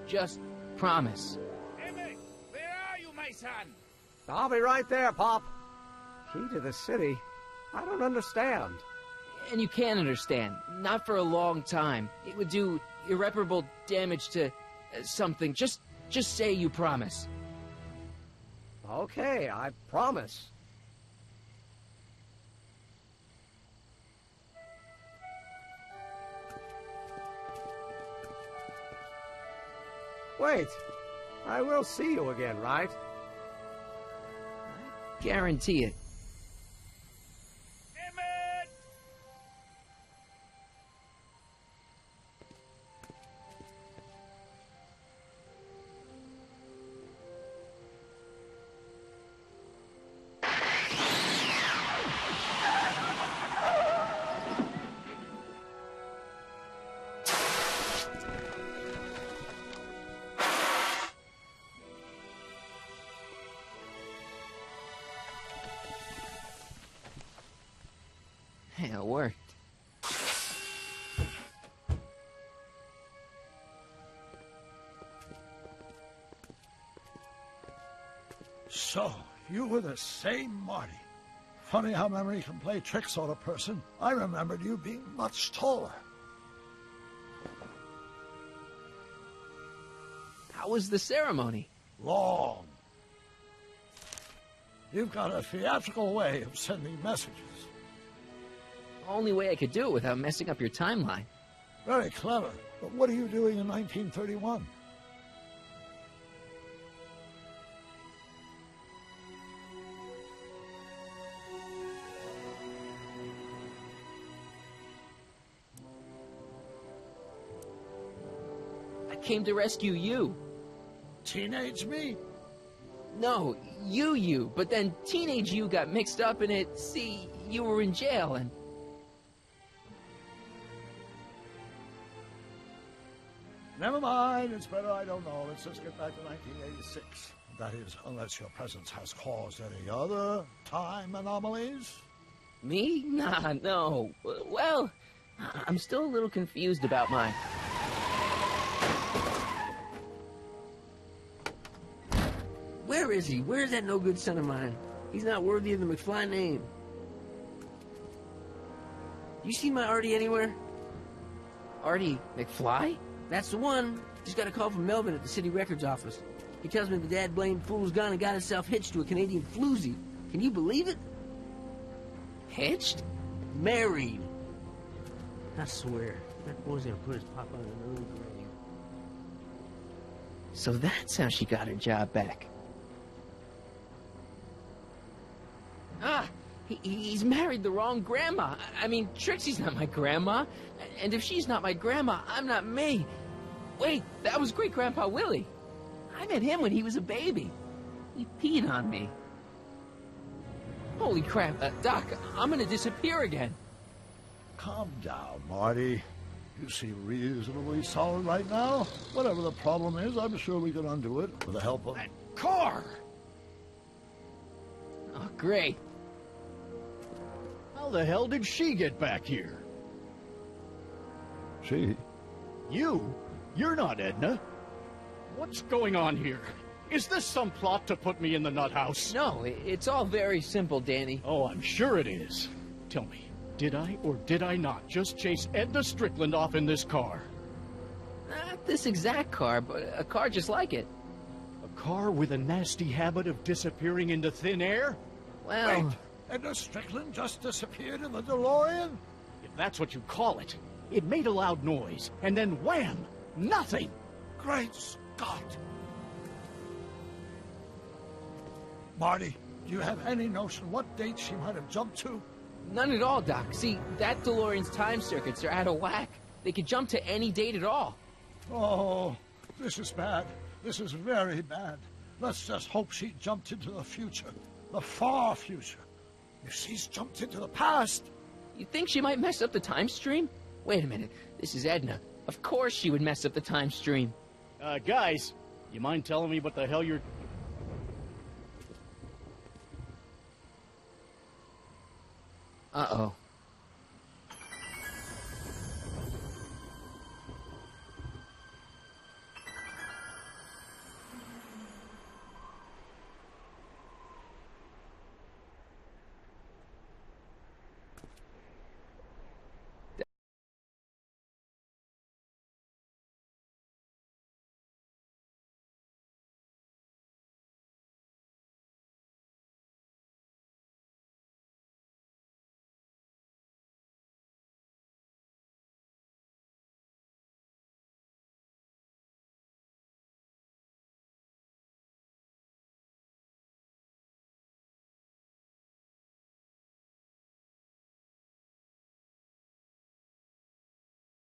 Just promise. Emmett, where are you, my son? I'll be right there, Pop. Key to the city? I don't understand. And you can't understand. Not for a long time. It would do irreparable damage to something. Just say you promise. Okay, I promise. Wait, I will see you again, right? I guarantee it. Yeah, it worked. So, you were the same Marty. Funny how memory can play tricks on a person. I remembered you being much taller. How was the ceremony? Long. You've got a theatrical way of sending messages. Only way I could do it without messing up your timeline. Very clever. But what are you doing in 1931? I came to rescue you. Teenage me? No, you, but then teenage you got mixed up in it. See, you were in jail and... Never mind, it's better I don't know. Let's just get back to 1986. That is, unless your presence has caused any other time anomalies. Me? Nah, no. Well, I'm still a little confused about my... Where is he? Where's that no-good son of mine? He's not worthy of the McFly name. You see my Artie anywhere? Artie McFly? That's the one. Just got a call from Melvin at the city records office. He tells me the dad-blamed fool's gone and got himself hitched to a Canadian floozy. Can you believe it? Hitched? Married. I swear, that boy's gonna put his papa in an early grave. So that's how she got her job back. Ah, he's married the wrong grandma. I mean, Trixie's not my grandma. And if she's not my grandma, I'm not me. Wait, that was Great-Grandpa Willie. I met him when he was a baby. He peed on me. Holy crap, Doc, I'm gonna disappear again. Calm down, Marty. You seem reasonably solid right now. Whatever the problem is, I'm sure we can undo it with the help of... That car! Oh, great. How the hell did she get back here? She? You? You're not Edna. What's going on here? Is this some plot to put me in the nut house? No, it's all very simple, Danny. Oh, I'm sure it is. Tell me, did I or did I not just chase Edna Strickland off in this car? Not this exact car, but a car just like it. A car with a nasty habit of disappearing into thin air? Well... Wait, Edna Strickland just disappeared in the DeLorean? If that's what you call it. It made a loud noise, and then wham! Nothing! Great Scott! Marty, do you have any notion what date she might have jumped to? None at all, Doc. See, that DeLorean's time circuits are out of whack. They could jump to any date at all. Oh, this is bad. This is very bad. Let's just hope she jumped into the future. The far future. If she's jumped into the past... You think she might mess up the time stream? Wait a minute. This is Edna. Of course she would mess up the time stream. Guys, you mind telling me what the hell you're... Uh-oh.